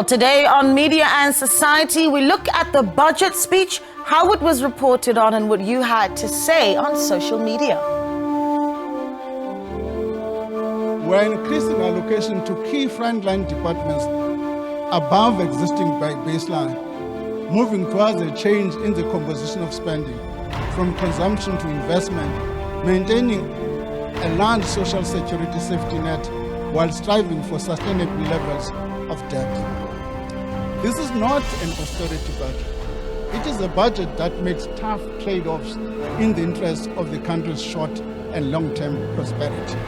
Well, today on Media and Society, we look at the budget speech, how it was reported on and what you had to say on social media. We're increasing allocation to key frontline departments above existing baseline, moving towards a change in the composition of spending from consumption to investment, maintaining a large social security safety net while striving for sustainable levels of debt. This is not an austerity budget. It is a budget that makes tough trade-offs in the interest of the country's short and long-term prosperity.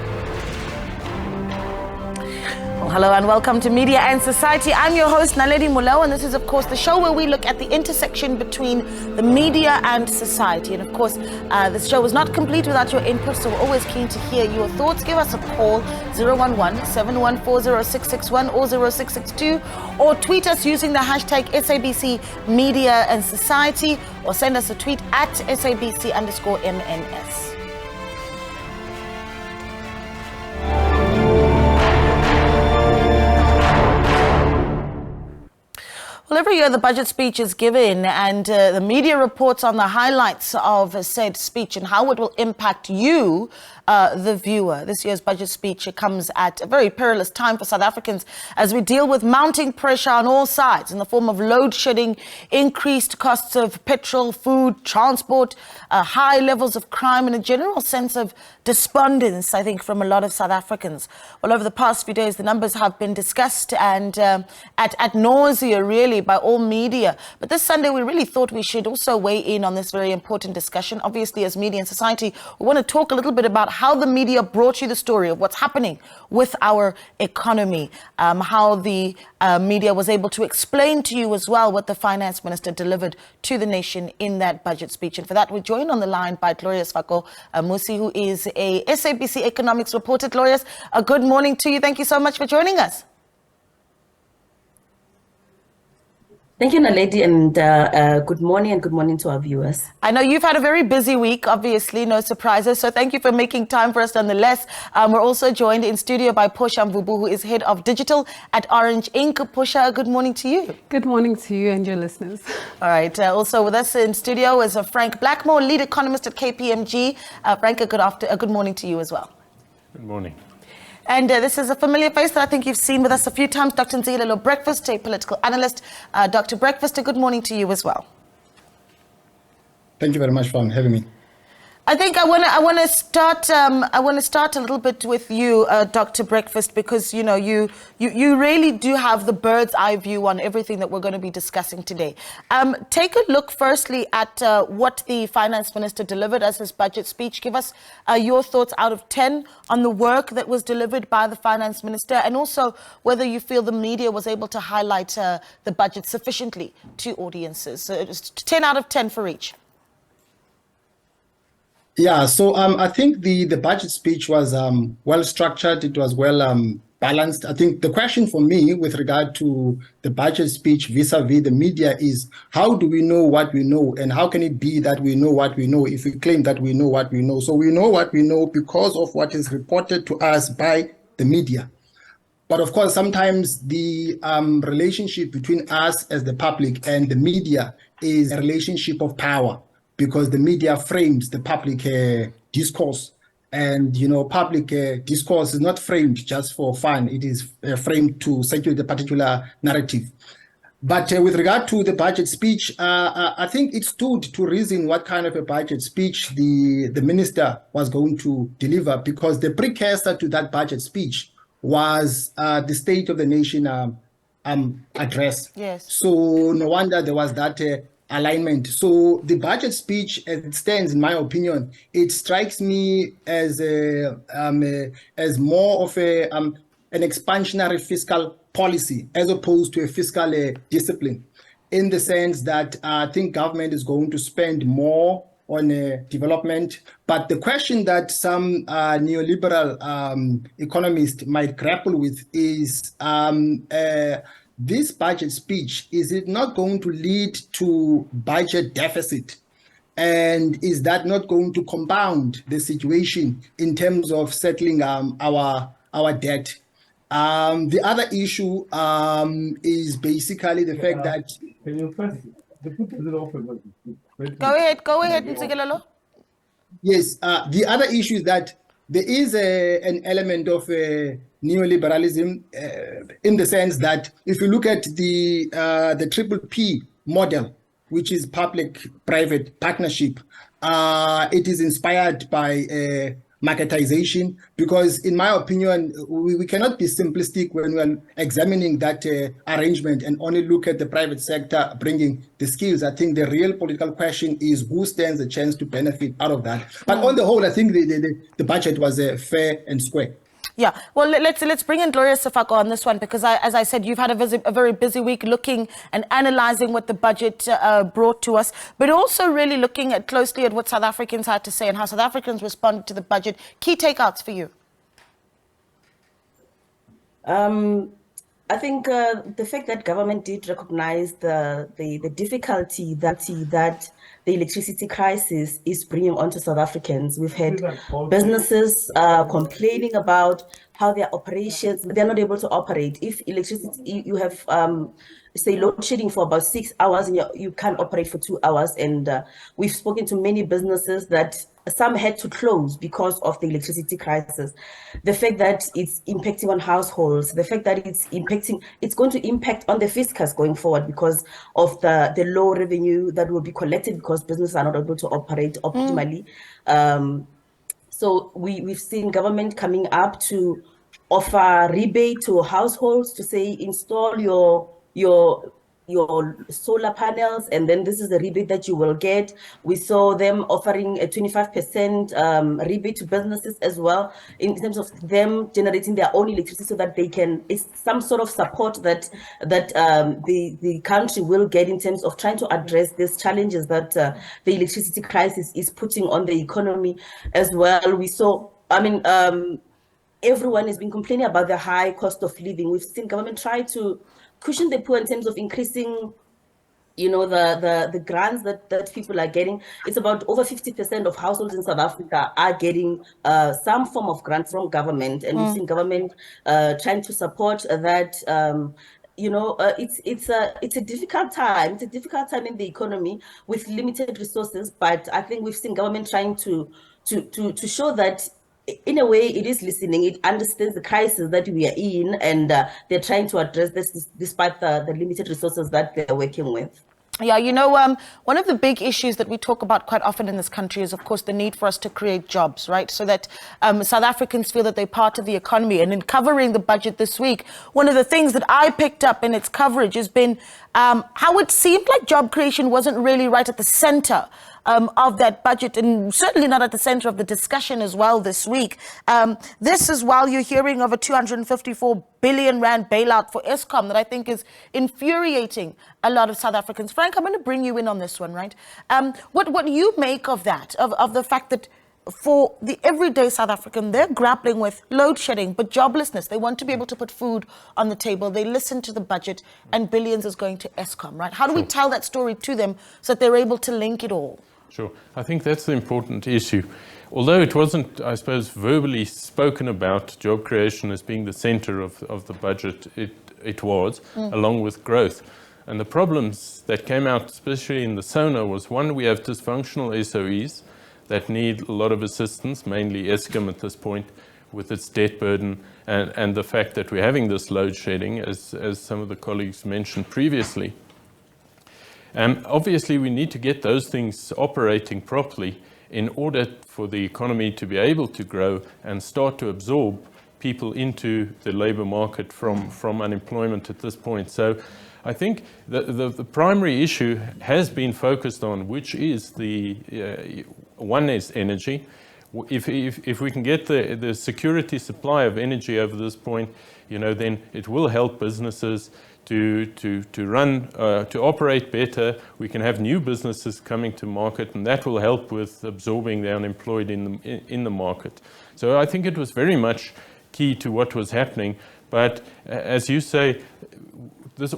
Well, hello and welcome to Media and Society. I'm your host, Naledi Moleo, and this is, of course, the show where we look at the intersection between the media and society. And, of course, this show is not complete without your input, so we're always keen to hear your thoughts. Give us a call, 011-714-0661 or 0662, or tweet us using the hashtag SABC Media and Society, or send us a tweet at SABC_MNS. Well, every year the budget speech is given and the media reports on the highlights of said speech and how it will impact you, the viewer. This year's budget speech comes at a very perilous time for South Africans as we deal with mounting pressure on all sides in the form of load shedding, increased costs of petrol, food, transport, high levels of crime, and a general sense of despondence, I think, from a lot of South Africans. Well, over the past few days, the numbers have been discussed and at nausea, really, by all media. But this Sunday, we really thought we should also weigh in on this very important discussion. Obviously, as Media and Society, we want to talk a little bit about how the media brought you the story of what's happening with our economy, how the media was able to explain to you as well what the finance minister delivered to the nation in that budget speech. And for that, we're joined on the line by Glorious Fako Musi, who is a SABC economics reporter. Glorious, good morning to you. Thank you so much for joining us. Thank you, Naledi, and good morning to our viewers. I know you've had a very busy week, obviously, no surprises, so thank you for making time for us nonetheless. We're also joined in studio by Portia Mvubu, who is head of digital at Orange Inc. Portia, good morning to you. Good morning to you and your listeners. All right, also with us in studio is Frank Blackmore, lead economist at KPMG. Frank, good morning to you as well. Good morning. And this is a familiar face that I think you've seen with us a few times, Dr. Nzilelo Breakfast, a political analyst. Dr. Breakfast, a good morning to you as well. Thank you very much for having me. I think I want to start a little bit with you, Dr. Breakfast, because you know you really do have the bird's eye view on everything that we're going to be discussing today. Take a look firstly at what the finance minister delivered as his budget speech. Give us your thoughts out of 10 on the work that was delivered by the finance minister, and also whether you feel the media was able to highlight the budget sufficiently to audiences. So just 10 out of 10 for each. Yeah, so I think the budget speech was well structured. It was well balanced. I think the question for me with regard to the budget speech vis-a-vis the media is, how do we know what we know, and how can it be that we know what we know if we claim that we know what we know? So we know what we know because of what is reported to us by the media. But of course, sometimes the relationship between us as the public and the media is a relationship of power, because the media frames the public discourse. And, you know, public discourse is not framed just for fun. It is framed to circulate a particular narrative. But with regard to the budget speech, I think it stood to reason what kind of a budget speech the minister was going to deliver, because the precursor to that budget speech was the State of the Nation address. Yes. So no wonder there was that alignment. So the budget speech, as it stands, in my opinion, it strikes me as more of an expansionary fiscal policy as opposed to a fiscal discipline, in the sense that I think government is going to spend more on development. But the question that some neoliberal economists might grapple with is this budget speech, is it not going to lead to budget deficit? And is that not going to compound the situation in terms of settling our debt? The other issue is basically the fact that Can you press the put it open? Go ahead, Ntsikelelo. yes, the other issue is that there is an element of neoliberalism in the sense that if you look at the triple P model, which is public-private partnership, it is inspired by marketization, because in my opinion, we cannot be simplistic when we're examining that arrangement and only look at the private sector bringing the skills. I think the real political question is who stands a chance to benefit out of that. But on the whole, I think the budget was fair and square. Yeah, well, let's bring in Gloria Sefako on this one, because as I said, you've had a very busy week looking and analysing what the budget brought to us, but also really looking closely at what South Africans had to say and how South Africans responded to the budget. Key takeouts for you? I think the fact that government did recognize the difficulty that the electricity crisis is bringing onto South Africans. We've had businesses complaining about how their operations, they're not able to operate. If electricity, you have, say, load shedding for about 6 hours and you can't operate for 2 hours. And we've spoken to many businesses that some had to close because of the electricity crisis. The fact that it's impacting on households, the fact that it's going to impact on the fiscus going forward because of the low revenue that will be collected because businesses are not able to operate optimally. So we've seen government coming up to offer rebate to households to say install your solar panels, and then this is the rebate that you will get. We saw them offering a 25% rebate to businesses as well in terms of them generating their own electricity so that they can, it's some sort of support that the country will get in terms of trying to address these challenges that the electricity crisis is putting on the economy as well. We saw, everyone has been complaining about the high cost of living. We've seen government try to cushion the poor in terms of increasing, the grants that people are getting. It's about over 50% of households in South Africa are getting some form of grant from government, and we've seen government trying to support that. It's a difficult time. It's a difficult time in the economy with limited resources, but I think we've seen government trying to show that in a way it is listening, it understands the crisis that we are in, and they're trying to address this despite the limited resources that they're working with. Yeah, one of the big issues that we talk about quite often in this country is, of course, the need for us to create jobs, right? So that South Africans feel that they're part of the economy. And in covering the budget this week, one of the things that I picked up in its coverage has been how it seemed like job creation wasn't really right at the center of that budget, and certainly not at the center of the discussion as well this week. This is while you're hearing of a 254 billion rand bailout for Eskom that I think is infuriating a lot of South Africans. Frank, I'm going to bring you in on this one, right? What do you make of that, of the fact that for the everyday South African, they're grappling with load shedding, but joblessness. They want to be able to put food on the table. They listen to the budget and billions is going to Eskom, right? How do we tell that story to them so that they're able to link it all? Sure. I think that's the important issue. Although it wasn't, I suppose, verbally spoken about job creation as being the center of the budget, it was, along with growth. And the problems that came out, especially in the SONA, was one, we have dysfunctional SOEs that need a lot of assistance, mainly Eskom at this point, with its debt burden and the fact that we're having this load shedding, as some of the colleagues mentioned previously. Obviously, we need to get those things operating properly in order for the economy to be able to grow and start to absorb people into the labor market from unemployment at this point. So I think the primary issue has been focused on, which is one is energy. If we can get the security supply of energy over this point, then it will help businesses to operate better. We can have new businesses coming to market, and that will help with absorbing the unemployed in the market. So I think it was very much key to what was happening. But as you say,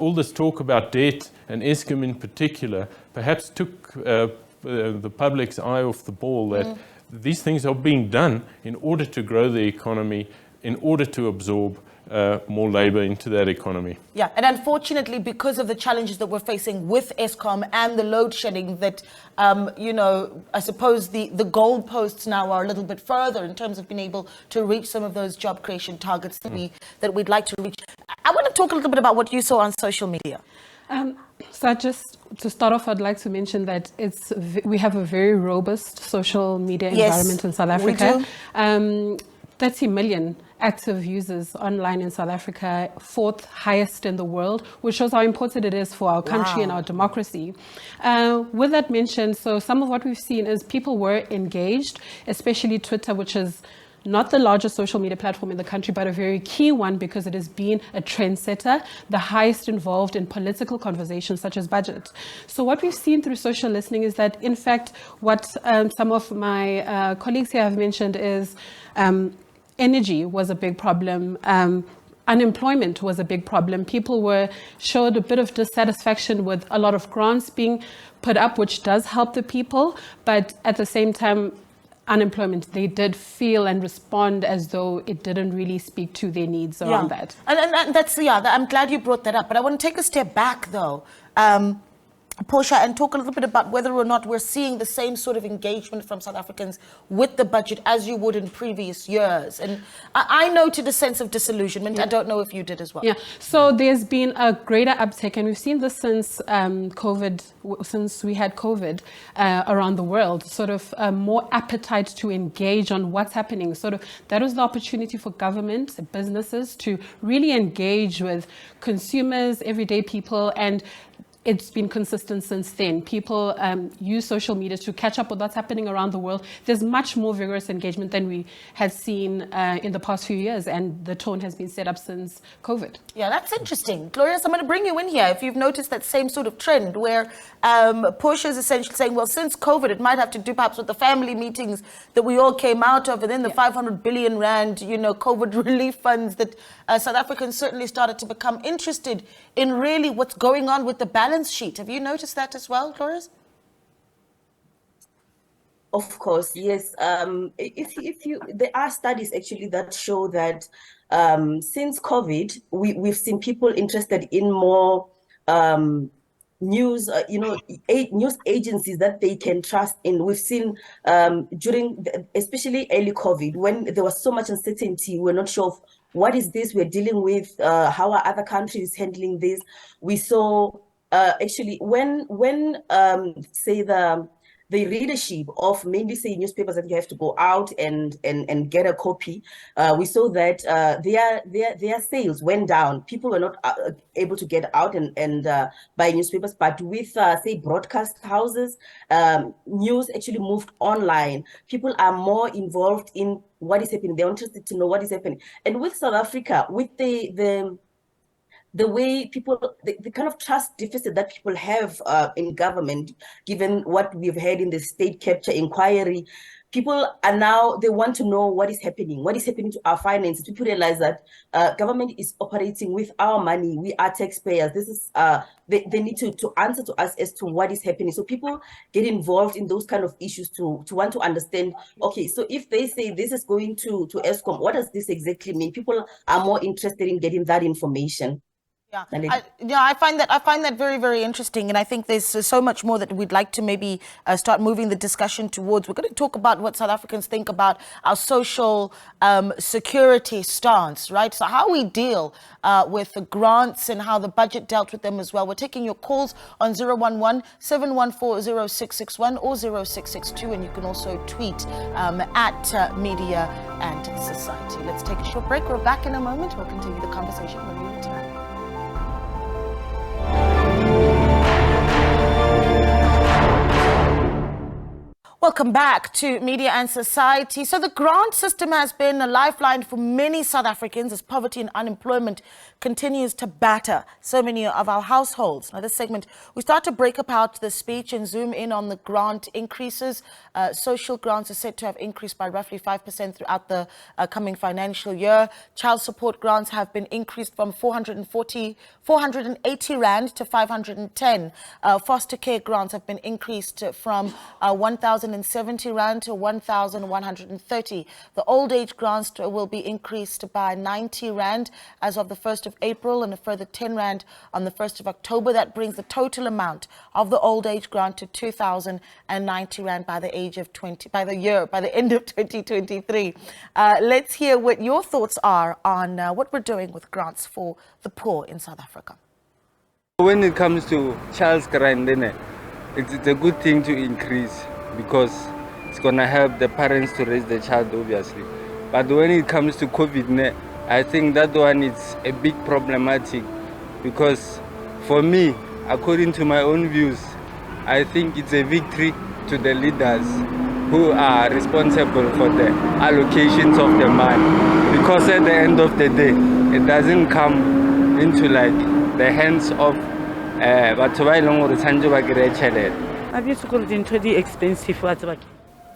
all this talk about debt and Eskom in particular perhaps took the public's eye off the ball, that these things are being done in order to grow the economy, in order to absorb more labor into that economy. Yeah, and unfortunately, because of the challenges that we're facing with Eskom and the load shedding, that, I suppose the goalposts now are a little bit further in terms of being able to reach some of those job creation targets that we'd like to reach. I want to talk a little bit about what you saw on social media. So just to start off, I'd like to mention that we have a very robust social media environment in South Africa. We do. 30 million active users online in South Africa, 4th highest in the world, which shows how important it is for our country and our democracy. With that mentioned, so some of what we've seen is people were engaged, especially Twitter, which is not the largest social media platform in the country, but a very key one because it has been a trendsetter, the highest involved in political conversations such as budget. So what we've seen through social listening is that, in fact, what some of my colleagues here have mentioned is energy was a big problem. Unemployment was a big problem. People showed a bit of dissatisfaction with a lot of grants being put up, which does help the people, but at the same time, unemployment, they did feel and respond as though it didn't really speak to their needs around that. And that's, I'm glad you brought that up, but I want to take a step back though, Portia, and talk a little bit about whether or not we're seeing the same sort of engagement from South Africans with the budget as you would in previous years. And I noted a sense of disillusionment. I don't know if you did as well. Yeah, so there's been a greater uptake, and we've seen this since since we had COVID around the world, sort of more appetite to engage on what's happening. Sort of that was the opportunity for government, businesses to really engage with consumers, everyday people, and it's been consistent since then. People use social media to catch up with what's happening around the world. There's much more vigorous engagement than we had seen in the past few years, and the tone has been set up since COVID. Yeah, that's interesting. Glorious, I'm going to bring you in here if you've noticed that same sort of trend where Portia is essentially saying, well, since COVID, it might have to do perhaps with the family meetings that we all came out of, and then the 500 billion rand, COVID relief funds that South Africans certainly started to become interested in really what's going on with the balance sheet. Have you noticed that as well, Glorious? Of course, yes. There are studies actually that show that since COVID, we've seen people interested in more news, news agencies that they can trust in. We've seen especially early COVID, when there was so much uncertainty, we're not sure of what is this we're dealing with, how are other countries handling this. We saw actually when say the readership of mainly say newspapers that you have to go out and get a copy, we saw that their sales went down. People were not able to get out and buy newspapers, but with say broadcast houses, news actually moved online. People are more involved in what is happening. They're interested to know what is happening. And with South Africa, with the way people, the kind of trust deficit that people have in government, given what we've had in the state capture inquiry, people are now, they want to know what is happening to our finances. People realize that government is operating with our money. We are taxpayers. This is, they need to answer to us as to what is happening. So people get involved in those kind of issues to want to understand, okay, so if they say this is going to Eskom, what does this exactly mean? People are more interested in getting that information. I find that very, very interesting, and I think there's so much more that we'd like to maybe start moving the discussion towards. We're going to talk about what South Africans think about our social security stance, right? So how we deal with the grants and how the budget dealt with them as well. We're taking your calls on 011-714-0661 or 0662, and you can also tweet at Media and Society. Let's take a short break. We're back in a moment. We'll continue the conversation when we return. Welcome back to Media and Society. So the grant system has been a lifeline for many South Africans as poverty and unemployment continues to batter so many of our households. Now, this segment, we start to break apart the speech and zoom in on the grant increases. Social grants are said to have increased by roughly 5% throughout the coming financial year. Child support grants have been increased from 480 Rand to 510. Foster care grants have been increased from 1,000 1,070 rand to 1,130. The old age grants will be increased by 90 rand as of the 1st of April and a further 10 rand on the 1st of October. That brings the total amount of the old age grant to 2,090 rand by the end of 2023. Let's hear what your thoughts are on what we're doing with grants for the poor in South Africa. When it comes to child's grant, it's a good thing to increase because it's going to help the parents to raise the child, obviously. But when it comes to COVID, I think that one is a big problematic because for me, according to my own views, I think it's a victory to the leaders who are responsible for the allocations of the money. Because at the end of the day, it doesn't come into like the hands of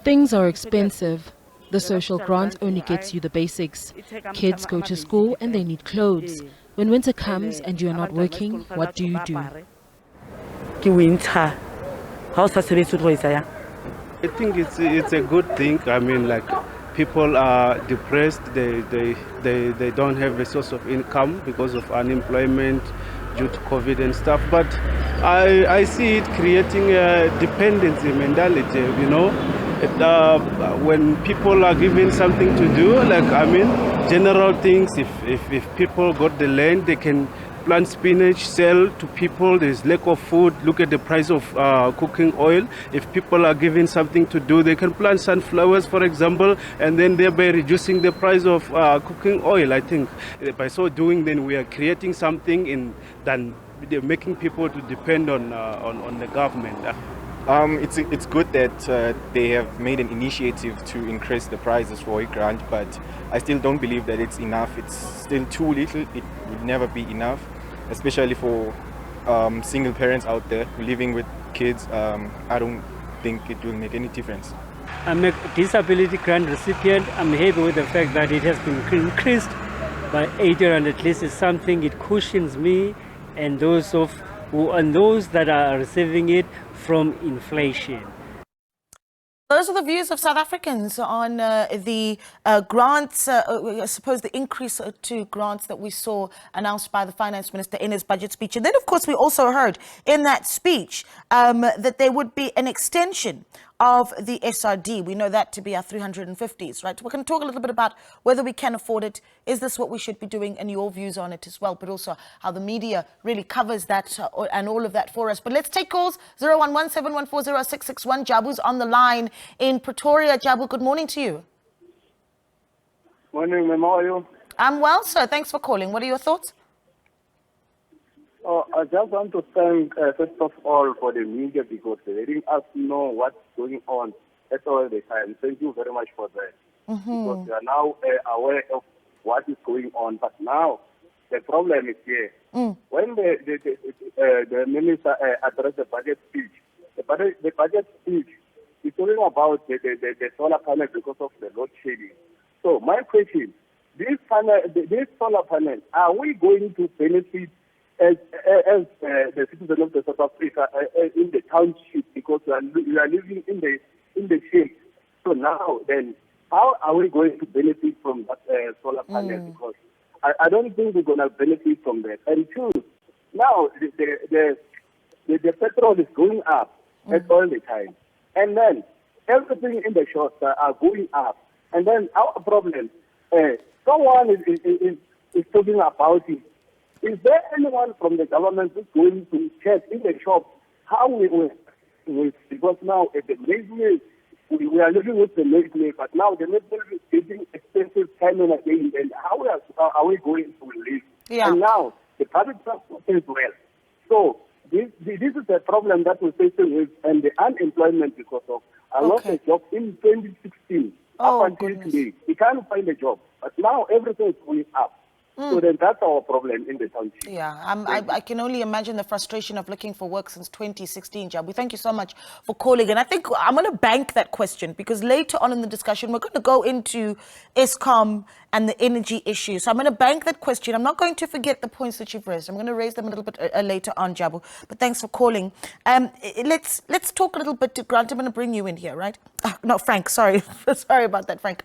Things are expensive. The social grant only gets you the basics. Kids go to school and they need clothes. When winter comes and you are not working, what do you do? I think it's a good thing. I mean, like, people are depressed. They don't have a source of income because of unemployment due to COVID and stuff. But I see it creating a dependency mentality, you know. When people are given something to do, like, I mean, general things, if people got the land, they can plant spinach, sell to people. There's lack of food. Look at the price of cooking oil. If people are given something to do, they can plant sunflowers, for example, and then thereby reducing the price of cooking oil. I think by so doing, then we are creating something than making people to depend on the government. It's good that they have made an initiative to increase the prices for a grant, but I still don't believe that it's enough. It's still too little. It would never be enough, especially for single parents out there living with kids. I don't think it will make any difference. I'm a disability grant recipient. I'm happy with the fact that it has been increased by 80 rand. At least it's something, it cushions me and those that are receiving it from inflation. Those are the views of South Africans on the grants, I suppose the increase to grants that we saw announced by the Finance Minister in his budget speech. And then, of course, we also heard in that speech that there would be an extension of the SRD. We know that to be our 350s, right? We're going to talk a little bit about whether we can afford it. Is this what we should be doing? And your views on it as well, but also how the media really covers that and all of that for us. But let's take calls. 011-714-0661. Jabu's on the line in Pretoria. Jabu, good morning to you. Morning, ma'am. How are you? I'm well, sir. Thanks for calling. What are your thoughts? I just want to thank, first of all, for the media because they're letting us know what's going on at all the time. Thank you very much for that. Because we are now aware of what is going on. But now, the problem is here. When the minister addressed the budget speech, the budget speech is talking about the solar panel because of the load shedding. So my question, this solar panel, are we going to benefit as the citizens of the South Africa in the township because we are living in the shade? So now then, how are we going to benefit from that solar panel? Because I don't think we're going to benefit from that. And two, now the petrol is going up all the time, and then everything in the shops are going up, and then our problem. Someone is talking about it. Is there anyone from the government who's going to check in the shop how we because now at the maize we are living with the maize, but now the maize is getting expensive time and again, and how are we going to live? Yeah. And now the public transport is well. So this is the problem that we're facing with, and the unemployment because of I lost a job in 2016 up until today. We can't find a job, but now everything is going up. So then that's our problem in the township. Yeah, I can only imagine the frustration of looking for work since 2016, Jabu. Thank you so much for calling. And I think I'm going to bank that question because later on in the discussion, we're going to go into Eskom and the energy issue. So I'm going to bank that question. I'm not going to forget the points that you've raised. I'm going to raise them a little bit later on, Jabu. But thanks for calling. Let's talk a little bit to Grant. I'm going to bring you in here, right? No, Frank, sorry. Sorry about that, Frank.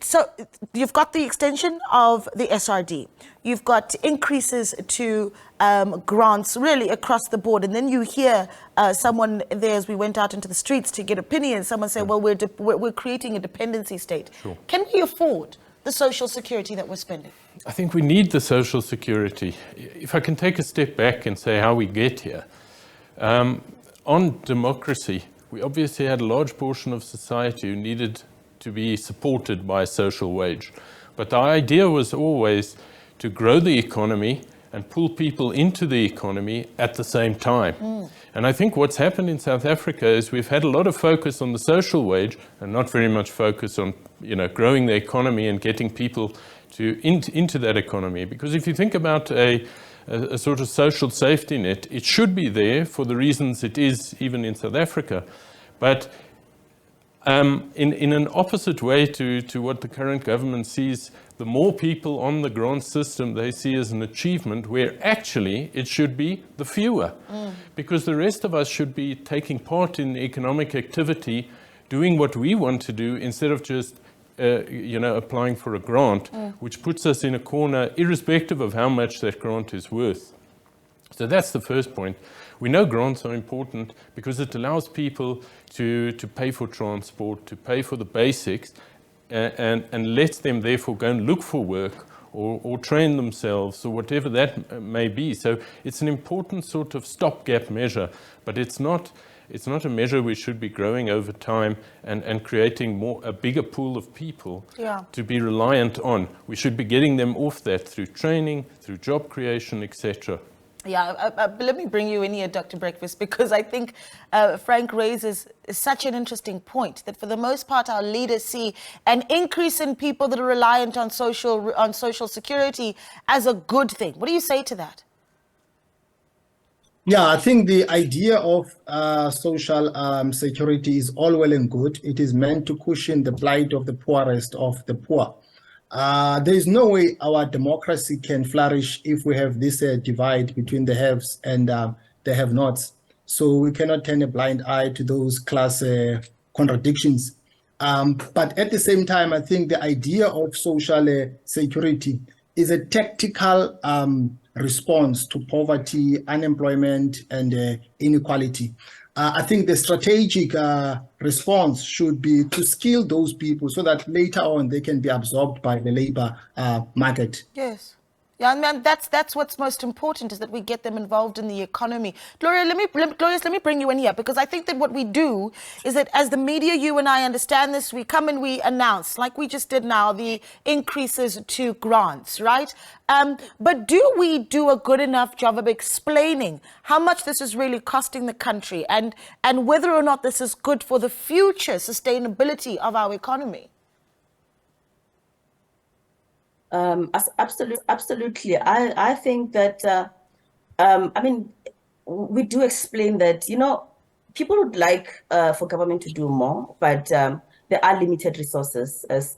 So you've got the extension of the SRD. You've got increases to grants really across the board. And then you hear someone there as we went out into the streets to get opinions, someone say, well, we're creating a dependency state. Sure. Can we afford the social security that we're spending? I think we need the social security. If I can take a step back and say how we get here. On democracy, we obviously had a large portion of society who needed to be supported by a social wage. But the idea was always to grow the economy and pull people into the economy at the same time. And I think what's happened in South Africa is we've had a lot of focus on the social wage and not very much focus on, growing the economy and getting people into that economy. Because if you think about a sort of social safety net, it should be there for the reasons it is even in South Africa. But in an opposite way to what the current government sees, the more people on the grant system they see as an achievement, where actually it should be the fewer. Because the rest of us should be taking part in economic activity, doing what we want to do instead of just applying for a grant, which puts us in a corner irrespective of how much that grant is worth. So that's the first point. We know grants are important because it allows people to pay for transport, to pay for the basics, and lets them therefore go and look for work or train themselves or whatever that may be. So it's an important sort of stopgap measure, but it's not a measure we should be growing over time and creating a bigger pool of people to be reliant on. We should be getting them off that through training, through job creation, etc. Yeah, let me bring you in here, Dr. Breakfast, because I think Frank raises such an interesting point that for the most part, our leaders see an increase in people that are reliant on social security as a good thing. What do you say to that? Yeah, I think the idea of social security is all well and good. It is meant to cushion the plight of the poorest of the poor. There is no way our democracy can flourish if we have this divide between the haves and the have-nots. So we cannot turn a blind eye to those class contradictions. But at the same time, I think the idea of social security is a tactical response to poverty, unemployment, and inequality. I think the strategic response should be to skill those people so that later on they can be absorbed by the labor market. Yes. Yeah, and that's what's most important, is that we get them involved in the economy. Glorious, let me bring you in here, because I think that what we do is that as the media, you and I understand this, we come and we announce, like we just did now, the increases to grants, right? But do we do a good enough job of explaining how much this is really costing the country and whether or not this is good for the future sustainability of our economy? Absolutely. I think that, we do explain that, people would like for government to do more, but there are limited resources, as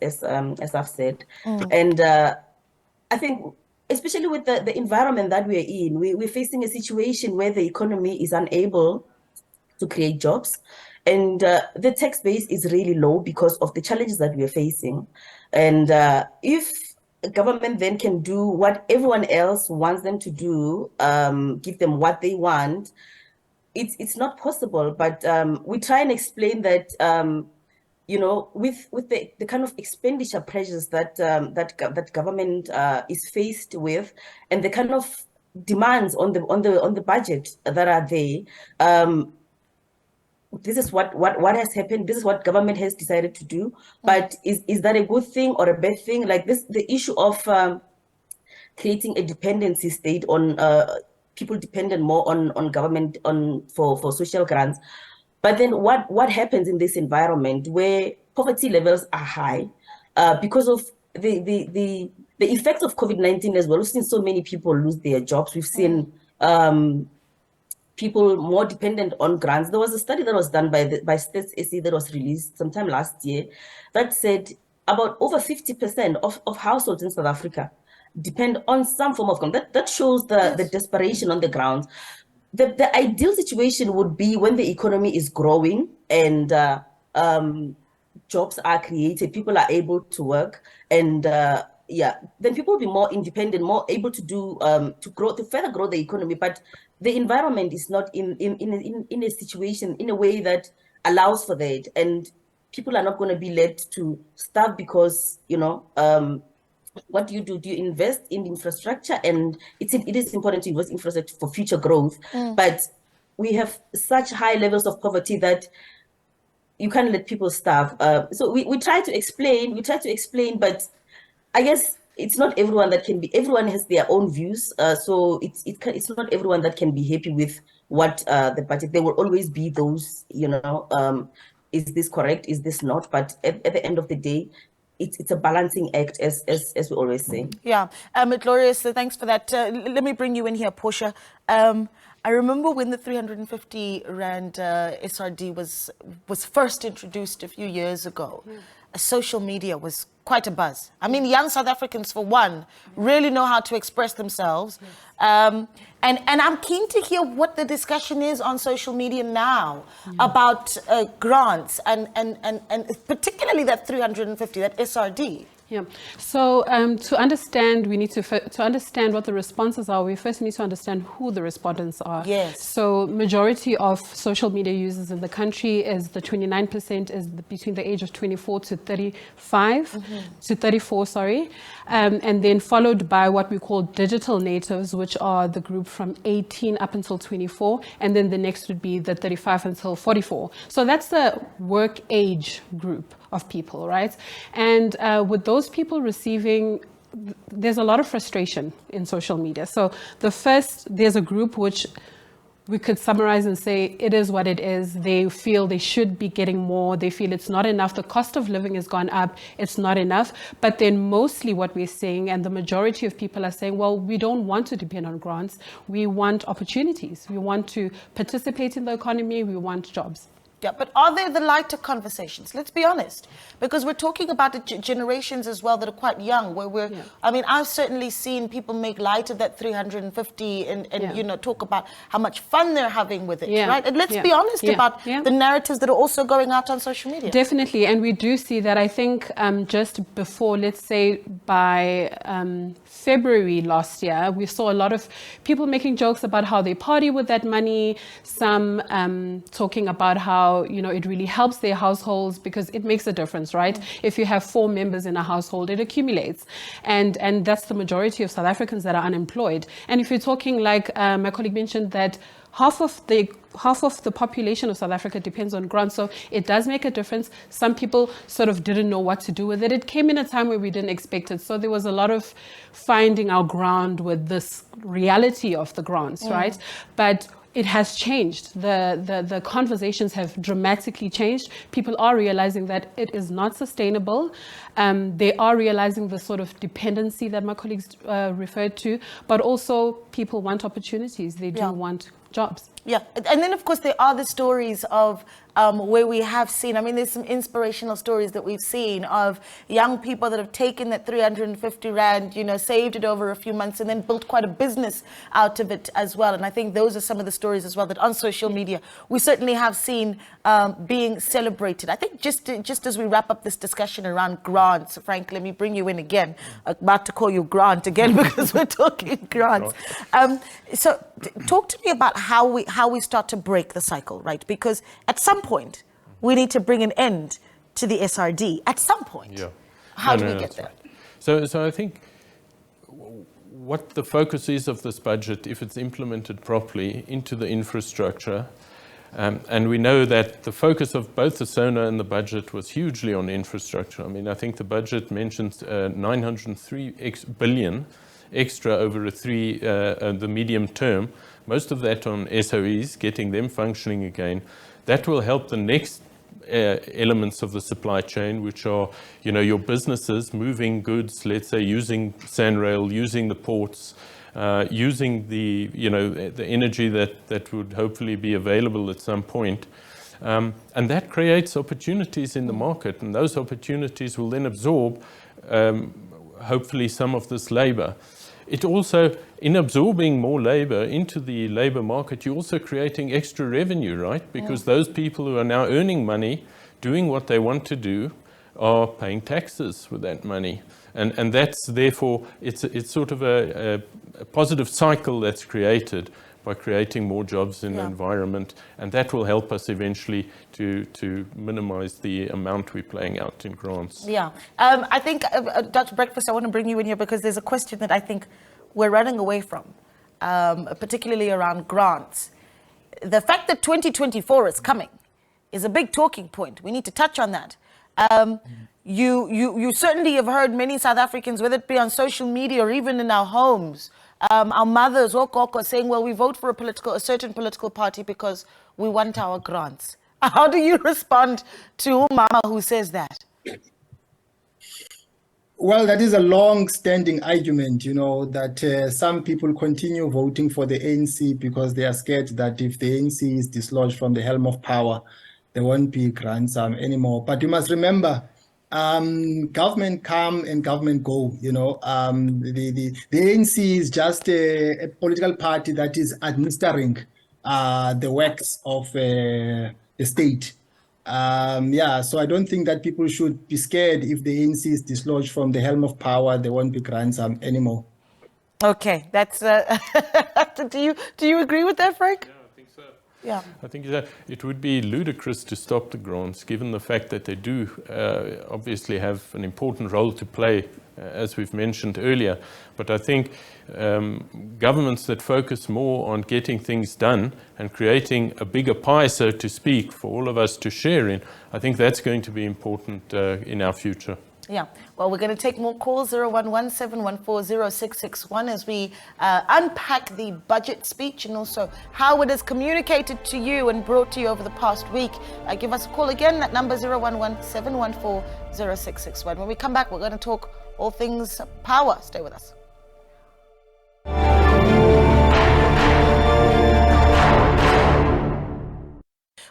I've said. And I think, especially with the environment that we're in, we're facing a situation where the economy is unable to create jobs. And the tax base is really low because of the challenges that we're facing. And if government then can do what everyone else wants them to do, give them what they want, it's not possible. But we try and explain that, with the kind of expenditure pressures that government is faced with, and the kind of demands on the budget that are there. This is what has happened. This is what government has decided to do. But is that a good thing or a bad thing? Like this, the issue of creating a dependency state on people dependent more on government for social grants. But then what happens in this environment where poverty levels are high because of the the effects of COVID-19 as well. We've seen so many people lose their jobs. We've seen people more dependent on grants. There was a study that was done by Stats SA that was released sometime last year that said about over 50% of households in South Africa depend on some form of grant. That shows the desperation on the ground. The ideal situation would be when the economy is growing and jobs are created, people are able to work, and then people will be more independent, more able to do to further grow the economy. But the environment is not in a situation, in a way that allows for that, and people are not going to be led to starve because, what do? Do you invest in infrastructure? And it is important to invest in infrastructure for future growth. But we have such high levels of poverty that you can't let people starve. So we try to explain, but I guess it's not everyone that can be. Everyone has their own views. So it's not everyone that can be happy with what the budget. There will always be those, is this correct? Is this not? But at the end of the day, it's a balancing act, as we always say. Yeah, Glorious, thanks for that. Let me bring you in here, Portia. I remember when the 350 Rand SRD was first introduced a few years ago. Social media was quite a buzz. I mean, young South Africans, for one, really know how to express themselves. And I'm keen to hear what the discussion is on social media now about grants and particularly that 350, that SRD. Yeah. So to understand, we need to understand what the responses are. We first need to understand who the respondents are. Yes. So majority of social media users in the country is the 29% is between the age of 24 to 35 to 34, sorry, and then followed by what we call digital natives, which are the group from 18 up until 24, and then the next would be the 35 until 44. So that's the work age group of people, right? And with those people receiving, there's a lot of frustration in social media. So there's a group which we could summarize and say it is what it is. They feel they should be getting more. They feel it's not enough. The cost of living has gone up. It's not enough. But then mostly what we're seeing, and the majority of people are saying, well, we don't want to depend on grants. We want opportunities. We want to participate in the economy. We want jobs. Yeah, but are there the lighter conversations? Let's be honest, because we're talking about the generations as well that are quite young. I mean, I've certainly seen people make light of that 350 and talk about how much fun they're having with it, right? And let's be honest about the narratives that are also going out on social media. Definitely, and we do see that. I think just before, let's say by February last year, we saw a lot of people making jokes about how they party with that money. Some talking about how it really helps their households because it makes a difference, right? If you have 4 members in a household, it accumulates, and that's the majority of South Africans that are unemployed. And if you're talking, like my colleague mentioned, that half of the population of South Africa depends on grants, so it does make a difference. Some people sort of didn't know what to do with it. It came in a time where we didn't expect it, so there was a lot of finding our ground with this reality of the grants, right? But it has changed. The conversations have dramatically changed. People are realizing that it is not sustainable. They are realizing the sort of dependency that my colleagues referred to, but also people want opportunities. They do want jobs. Yeah, and then of course there are the stories of where we have seen, I mean, there's some inspirational stories that we've seen of young people that have taken that 350 Rand, saved it over a few months and then built quite a business out of it as well. And I think those are some of the stories as well that on social media we certainly have seen being celebrated. I think just as we wrap up this discussion around grants, Frank, let me bring you in again. I'm about to call you Grant again because we're talking grants. So talk to me about how we start to break the cycle, right? Because at some point, we need to bring an end to the SRD. At some point. Yeah. How do we get there? Right. So I think what the focus is of this budget, if it's implemented properly into the infrastructure, and we know that the focus of both the SONA and the budget was hugely on infrastructure. I mean, I think the budget mentions 903 billion extra over the medium term, most of that on SOEs, getting them functioning again. That will help the next elements of the supply chain, which are, your businesses moving goods, let's say using Sanrail, using the ports, using the energy that would hopefully be available at some point. And that creates opportunities in the market, and those opportunities will then absorb, hopefully, some of this labor. It also, in absorbing more labor into the labor market, you're also creating extra revenue, right? Because those people who are now earning money, doing what they want to do, are paying taxes with that money. And that's therefore, it's sort of a positive cycle that's created by creating more jobs in the environment, and that will help us eventually to minimize the amount we're paying out in grants. Yeah, I think, Dr. Breakfast, I want to bring you in here because there's a question that I think we're running away from, particularly around grants. The fact that 2024 is coming is a big talking point. We need to touch on that. You certainly have heard many South Africans, whether it be on social media or even in our homes, our mothers or Koko saying, well, we vote for a certain political party because we want our grants. How do you respond to Mama who says that? Well, that is a long-standing argument, that some people continue voting for the ANC because they are scared that if the ANC is dislodged from the helm of power, there won't be grants anymore. But you must remember, government come and government go. The ANC is just a political party that is administering the works of the state. So I don't think that people should be scared if the ANC is dislodged from the helm of power. There won't be grants anymore. Okay, that's. Do you agree with that, Frank? Yeah, I think so. Yeah. I think that it would be ludicrous to stop the grants, given the fact that they do obviously have an important role to play, as we've mentioned earlier. But I think governments that focus more on getting things done and creating a bigger pie, so to speak, for all of us to share in, I think that's going to be important in our future. Yeah, well, we're going to take more calls, 011-714-0661, as we unpack the budget speech and also how it is communicated to you and brought to you over the past week. Give us a call again, that number 011-714-0661. When we come back, we're going to talk all things power. Stay with us.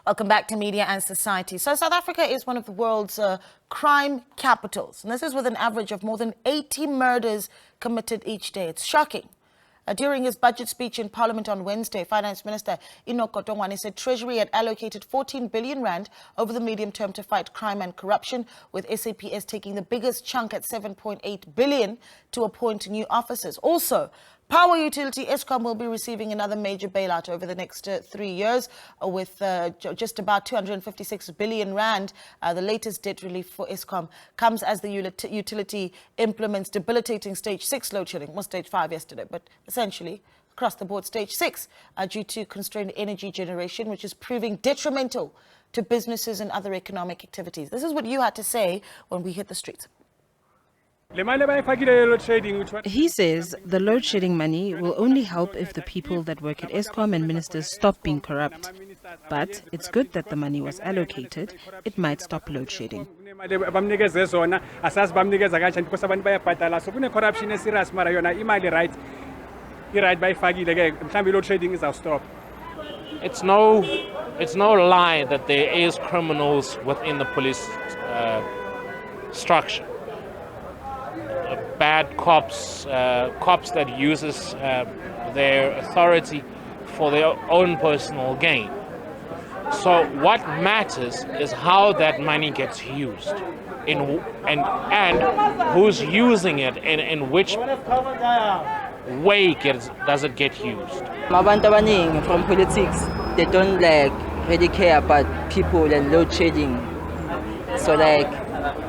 Welcome back to Media and Society. So South Africa is one of the world's crime capitals, and this is with an average of more than 80 murders committed each day. It's shocking. During his budget speech in Parliament on Wednesday, Finance Minister Enoch Godongwana said Treasury had allocated 14 billion rand over the medium term to fight crime and corruption, with SAPS taking the biggest chunk at 7.8 billion to appoint new officers. Also, power utility Eskom will be receiving another major bailout over the next 3 years with just about 256 billion rand. The latest debt relief for Eskom comes as the utility implements debilitating stage 6 load shedding, well, stage 5 yesterday, but essentially across the board stage 6 due to constrained energy generation, which is proving detrimental to businesses and other economic activities. This is what you had to say when we hit the streets. He says the load shedding money will only help if the people that work at Eskom and ministers stop being corrupt. But it's good that the money was allocated. It might stop load shedding. It's no lie that there is criminals within the police structure. Bad cops, cops that uses their authority for their own personal gain. So what matters is how that money gets used, and who's using it, and in which way does it get used. Abantu from politics, they don't really care about people and load shedding. So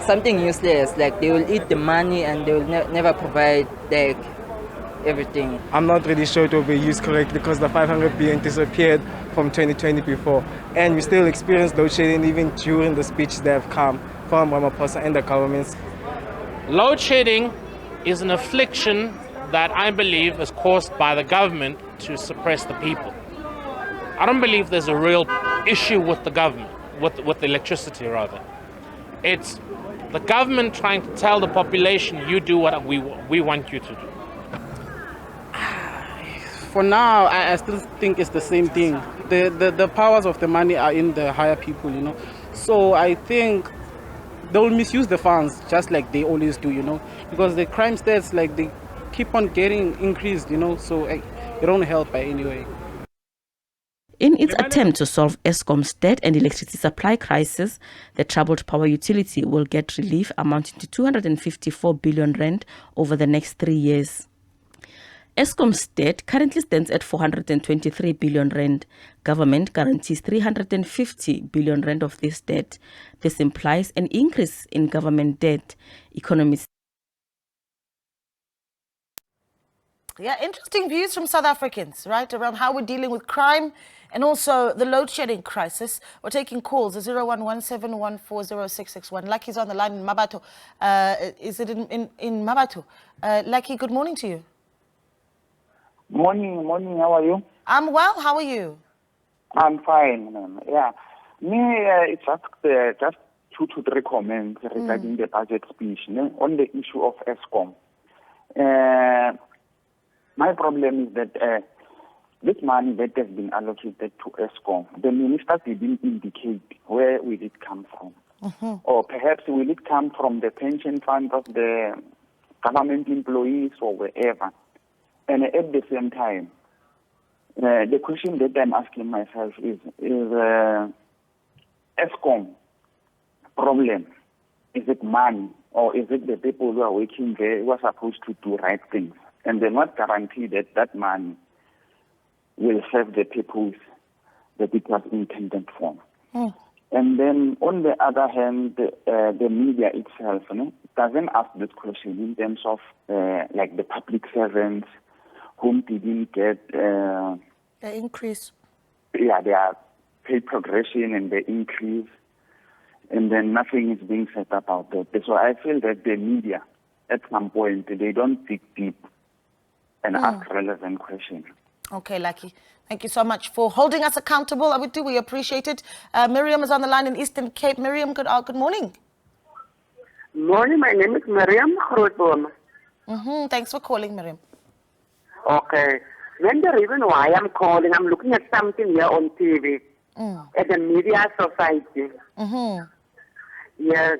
something useless, they will eat the money and they will never provide everything. I'm not really sure it will be used correctly because the 500 billion disappeared from 2020 before, and we still experience load shedding even during the speeches that have come from Ramaphosa and the governments. Load shedding is an affliction that I believe is caused by the government to suppress the people. I don't believe there's a real issue with the government. with electricity rather. It's the government trying to tell the population, you do what we want you to do. For now, I still think it's the same thing. The powers of the money are in the higher people, you know. So I think they'll misuse the funds just like they always do, you know, because the crime stats, like, they keep on getting increased, you know, so it don't help by any way. In its attempt to solve Eskom's debt and electricity supply crisis, the troubled power utility will get relief amounting to 254 billion rand over the next 3 years. Eskom's debt currently stands at 423 billion rand. Government guarantees 350 billion rand of this debt. This implies an increase in government debt. Economists. Yeah, interesting views from South Africans, right, around how we're dealing with crime and also the load shedding crisis. We're taking calls at 0117140661. Lucky's on the line in Mabato. Is it in Mabato? Lucky, good morning to you. Morning, how are you? I'm well, how are you? I'm fine, ma'am. Yeah. Me, it's just 2 to 3 comments regarding the budget speech on the issue of Eskom. My problem is that this money that has been allocated to Eskom, the minister didn't indicate where will it come from. Or perhaps will it come from the pension fund of the government employees or wherever. And at the same time, the question that I'm asking myself is Eskom problem, is it money or is it the people who are working there who are supposed to do right things? And they're not guaranteed that that money will serve the people that it was intended for. And then on the other hand, the media itself doesn't ask this question in terms of like the public servants whom didn't get the increase. Yeah, their pay progression and the increase, and then nothing is being said about that. So I feel that the media, at some point, they don't dig deep and ask relevant questions. Okay, Lucky. Thank you so much for holding us accountable. We appreciate it. Miriam is on the line in Eastern Cape. Miriam, good morning. Morning, my name is Miriam Grootboom. Thanks for calling, Miriam. Okay. Then the reason why I'm calling, I'm looking at something here on TV at the media society. Yes.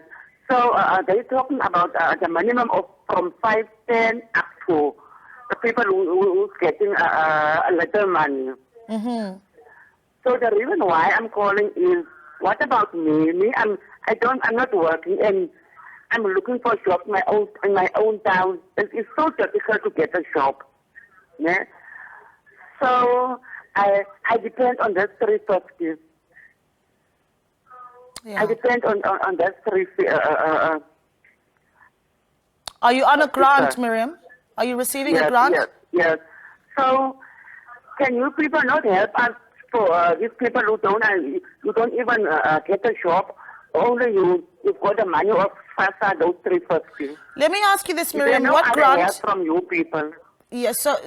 So they're talking about the minimum of from 510 up to the people who's getting a little money. So the reason why I'm calling is, what about me? I'm not working and I'm looking for a job in my own town. And it's so difficult to get a job. Yeah? So I depend on that 350. I depend on that 350. Are you on a grant, Miriam? Are you receiving a grant? Yes. So can you people not help us for these people who don't even get a job? Only you've got the money of FASA, those 350. Let me ask you this, Miriam. What grant from you people? Yes, so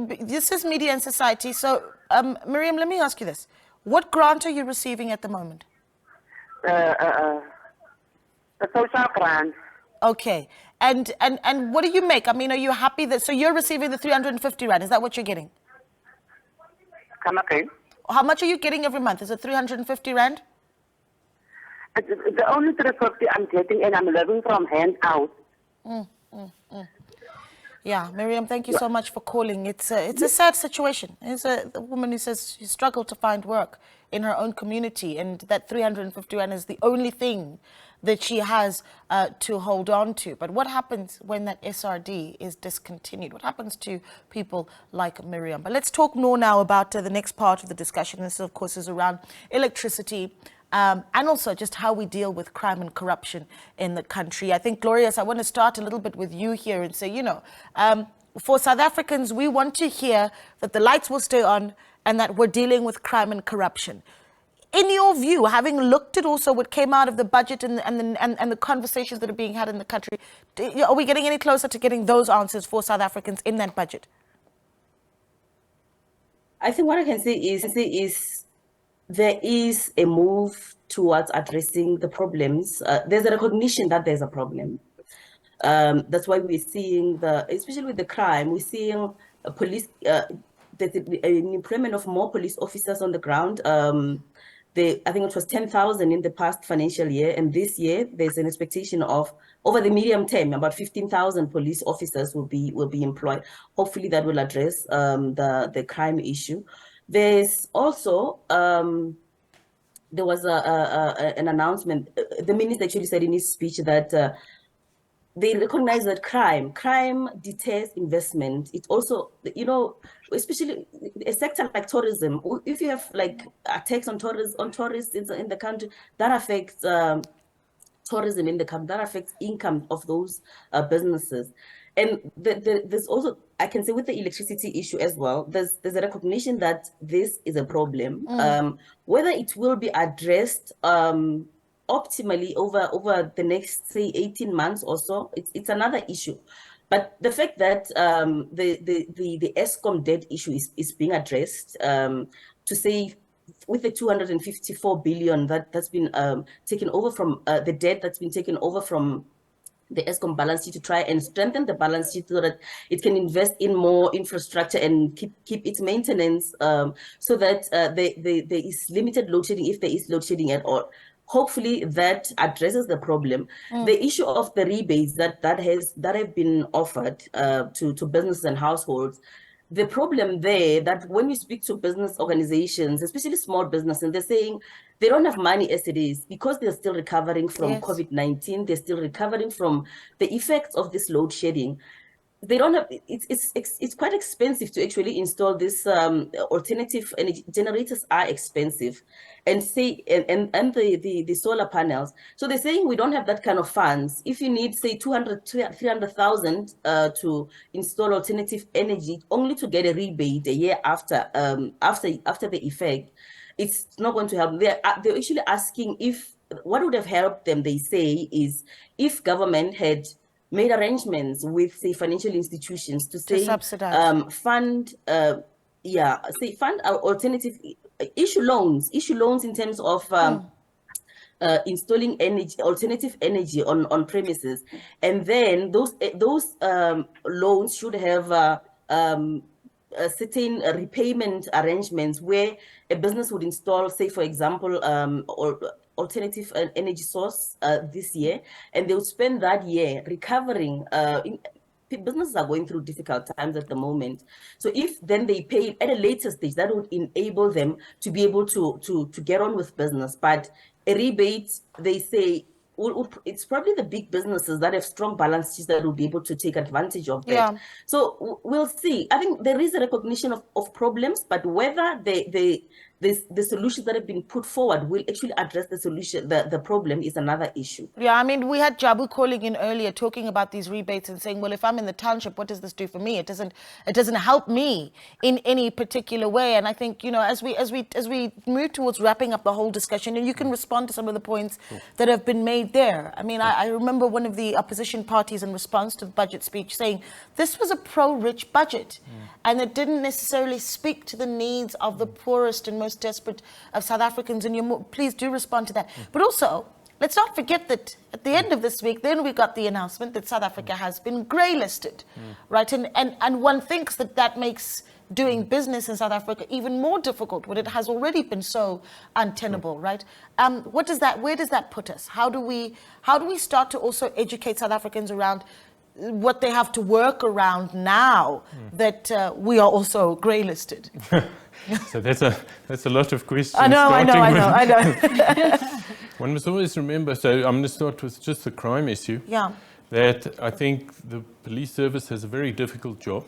this is Media and Society. So, Miriam, let me ask you this. What grant are you receiving at the moment? The social grant. Okay. And what do you make? I mean, are you happy that, so you're receiving the 350 rand, is that what you're getting? Come again? How much are you getting every month? Is it 350 rand? The only 350 I'm getting, and I'm living from hand out. Yeah, Miriam, thank you so much for calling. It's a sad situation. It's a woman who says she struggled to find work in her own community, and that 350 rand is the only thing that she has to hold on to. But what happens when that SRD is discontinued? What happens to people like Miriam? But let's talk more now about the next part of the discussion. This, of course, is around electricity, and also just how we deal with crime and corruption in the country. I think, Glorious, I want to start a little bit with you here and say, for South Africans, we want to hear that the lights will stay on and that we're dealing with crime and corruption. In your view, having looked at also what came out of the budget and the conversations that are being had in the country, are we getting any closer to getting those answers for South Africans in that budget? I think what I can say is there is a move towards addressing the problems. There's a recognition that there's a problem. That's why we're seeing especially with the crime, we're seeing police, there's an employment of more police officers on the ground. I think it was 10,000 in the past financial year, and this year there's an expectation of, over the medium term, about 15,000 police officers will be employed. Hopefully that will address the crime issue. There's also there was an announcement. The minister actually said in his speech that they recognize that crime deters investment. It also, especially a sector like tourism, if you have like attacks on tourists in the country, that affects tourism in the country, that affects income of those businesses. And there's also, I can say with the electricity issue as well, there's a recognition that this is a problem. Whether it will be addressed optimally over the next, say, 18 months or so, it's another issue. But the fact that the Eskom debt issue is being addressed, to say with the 254 billion that's been taken over from the debt that's been taken over from the Eskom balance sheet, to try and strengthen the balance sheet so that it can invest in more infrastructure and keep its maintenance, so that there is limited load shedding, if there is load shedding at all. Hopefully that addresses the problem. The issue of the rebates that have been offered to businesses and households, the problem there, that when you speak to business organizations, especially small businesses, they're saying they don't have money as it is because they're still recovering from COVID-19. They're still recovering from the effects of this load shedding. They don't have, it's quite expensive to actually install this alternative energy. Generators are expensive, and the solar panels. So they're saying we don't have that kind of funds. If you need, say, 300,000 to install alternative energy, only to get a rebate a year after the effect, it's not going to help. They're actually asking what would have helped them, they say, is if government had made arrangements with, say, financial institutions to subsidize, fund alternative issue loans in terms of installing alternative energy on premises, and then those loans should have certain repayment arrangements where a business would install, say, for example, or alternative energy source this year, and they would spend that year recovering. Businesses are going through difficult times at the moment. So if then they pay at a later stage, that would enable them to be able to get on with business. But a rebate, they say, it's probably the big businesses that have strong balance sheets that will be able to take advantage of that. Yeah. So we'll see. I think there is a recognition of problems, but whether the solutions that have been put forward will actually address the problem is another issue. Yeah, I mean, we had Jabu calling in earlier talking about these rebates and saying, well, if I'm in the township, what does this do for me? It doesn't help me in any particular way. And I think, as we move towards wrapping up the whole discussion, and you can respond to some of the points that have been made there. I mean, I remember one of the opposition parties in response to the budget speech saying this was a pro-rich budget, and it didn't necessarily speak to the needs of the poorest and most desperate of South Africans. And please do respond to that. But also, let's not forget that at the end of this week, then we got the announcement that South Africa has been grey listed, right? And one thinks that makes doing business in South Africa even more difficult when it has already been so untenable, right? Where does that put us? How do we start to also educate South Africans around what they have to work around now that we are also grey listed? So that's a lot of questions. I know. One must always remember, so I'm going to start with just the crime issue. Yeah. That I think the police service has a very difficult job.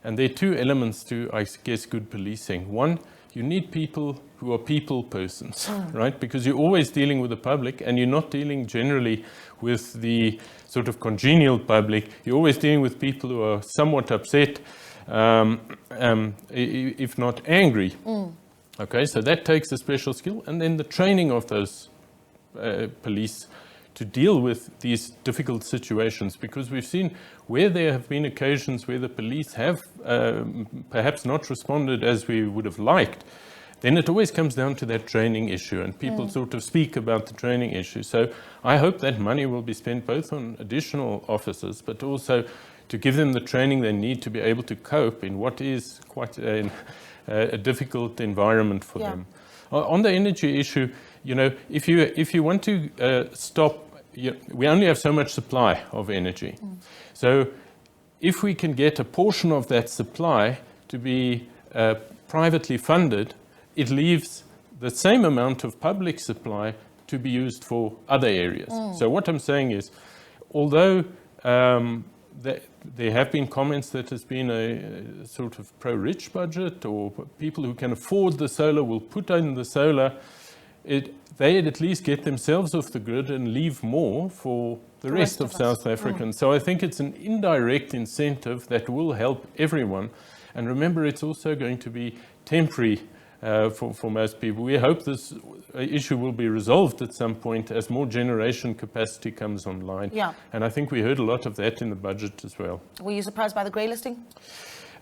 And there are two elements to, I guess, good policing. One, you need people who are people persons, right? Because you're always dealing with the public, and you're not dealing generally with the sort of congenial public. You're always dealing with people who are somewhat upset, if not angry. Okay, so that takes a special skill. And then the training of those police to deal with these difficult situations, because we've seen where there have been occasions where the police have perhaps not responded as we would have liked, then it always comes down to that training issue, and people sort of speak about the training issue. So I hope that money will be spent both on additional officers, but also to give them the training they need to be able to cope in what is quite a difficult environment for them. On the energy issue, you know, if you want to stop, we only have so much supply of energy. So if we can get a portion of that supply to be privately funded, it leaves the same amount of public supply to be used for other areas. So what I'm saying is, although there have been comments that there's been a sort of pro-rich budget, or people who can afford the solar will put in the solar, they'd at least get themselves off the grid and leave more for the rest of South Africans. So I think it's an indirect incentive that will help everyone. And remember, it's also going to be temporary for most people. We hope this issue will be resolved at some point as more generation capacity comes online. And I think we heard a lot of that in the budget as well. Were you surprised by the grey listing?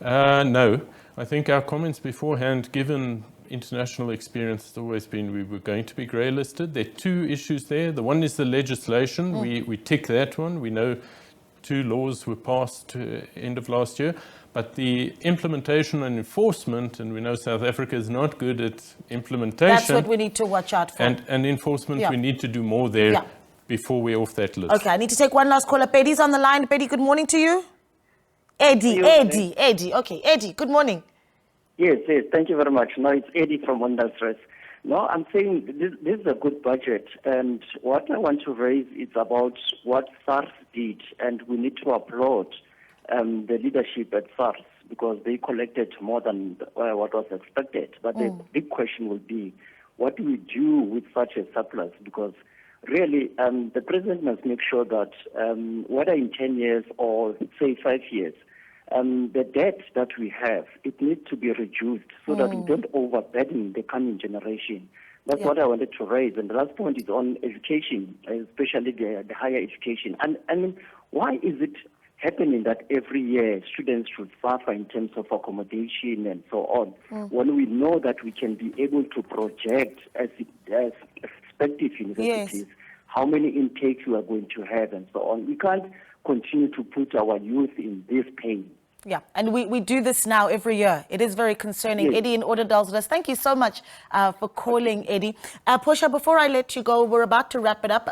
No. I think our comments beforehand, given international experience, has always been we were going to be grey listed. There are two issues there. The one is the legislation. We tick that one. We know 2 laws were passed end of last year. But the implementation and enforcement, and we know South Africa is not good at implementation. That's what we need to watch out for. And enforcement, we need to do more there before we're off that list. Okay, I need to take one last caller. Betty's on the line. Betty, good morning to you. Eddie. Okay, Eddie, good morning. Yes, thank you very much. No, it's Eddie from Wonderstress. No, I'm saying this is a good budget, and what I want to raise is about what SARS did, and we need to applaud the leadership at SARS, because they collected more than what was expected. But the big question will be, what do we do with such a surplus? Because really, the president must make sure that whether in 10 years or say 5 years, the debt that we have, it needs to be reduced so that we don't overburden the coming generation. That's what I wanted to raise. And the last point is on education, especially the higher education. And I mean, why is it happening that every year students should suffer in terms of accommodation and so on, when we know that we can be able to project as respective universities how many intakes we are going to have and so on? We can't continue to put our youth in this pain. Yeah, and we do this now every year. It is very concerning. Eddie in Oudtshoorn, thank you so much for calling, Eddie. Portia, before I let you go, we're about to wrap it up.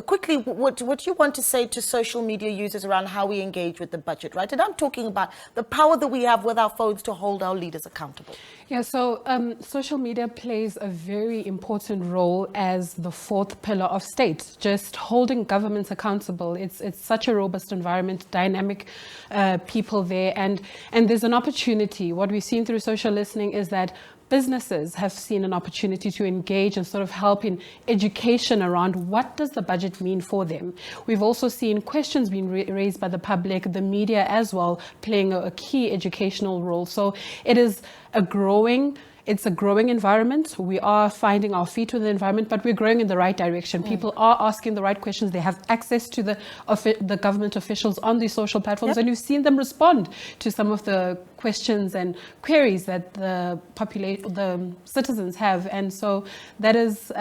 Quickly, what you want to say to social media users around how we engage with the budget, right? And I'm talking about the power that we have with our phones to hold our leaders accountable. Yeah, so social media plays a very important role as the fourth pillar of state, just holding governments accountable. It's such a robust environment, dynamic people there, and there's an opportunity. What we've seen through social listening is that businesses have seen an opportunity to engage and sort of help in education around what does the budget mean for them. We've also seen questions being raised by the public, the media as well, playing a key educational role. So it's a growing environment. We are finding our feet with the environment, but we're growing in the right direction. People are asking the right questions. They have access to the government officials on these social platforms, and we've seen them respond to some of the questions and queries that the citizens have, and so that is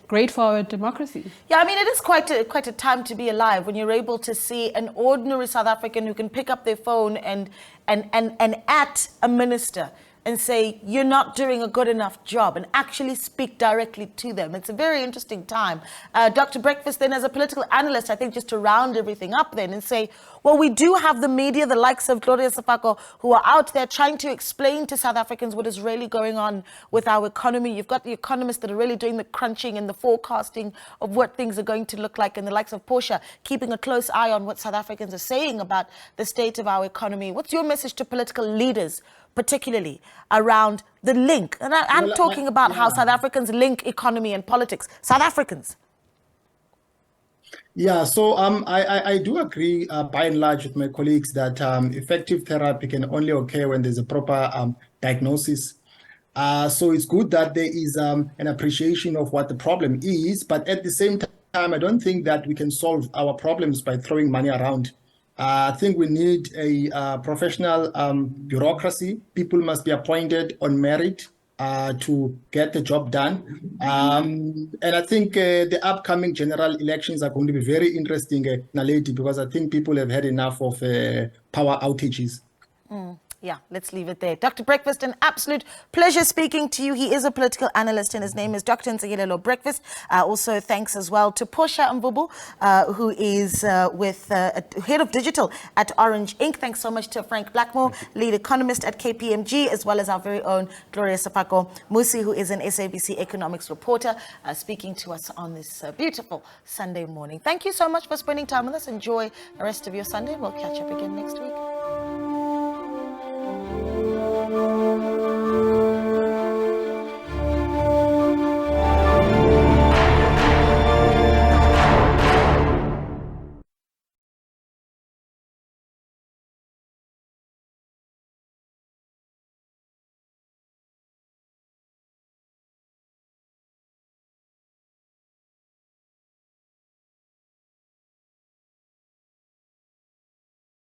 great for our democracy. Yeah, I mean, it is quite a time to be alive when you're able to see an ordinary South African who can pick up their phone and at a minister and say, you're not doing a good enough job, and actually speak directly to them. It's a very interesting time. Dr. Breakfast, then, as a political analyst, I think just to round everything up then and say, well, we do have the media, the likes of Gloria Sefako, who are out there trying to explain to South Africans what is really going on with our economy. You've got the economists that are really doing the crunching and the forecasting of what things are going to look like, and the likes of Portia keeping a close eye on what South Africans are saying about the state of our economy. What's your message to political leaders, particularly around the link? And I'm talking about how South Africans link economy and politics. South Africans. Yeah, so I do agree by and large with my colleagues that effective therapy can only occur when there's a proper diagnosis. So it's good that there is an appreciation of what the problem is, but at the same time, I don't think that we can solve our problems by throwing money around. I think we need a professional bureaucracy. People must be appointed on merit. to get the job done. And I think the upcoming general elections are going to be very interesting, Naledi, because I think people have had enough of power outages. Yeah, let's leave it there. Dr. Breakfast, an absolute pleasure speaking to you. He is a political analyst and his name is Dr. Ntsikelelo Breakfast. Also, thanks as well to Portia Mvubu, who is head of digital at Orange Inc. Thanks so much to Frank Blackmore, lead economist at KPMG, as well as our very own Gloria Sapako Musi, who is an SABC economics reporter, speaking to us on this beautiful Sunday morning. Thank you so much for spending time with us. Enjoy the rest of your Sunday. We'll catch up again next week.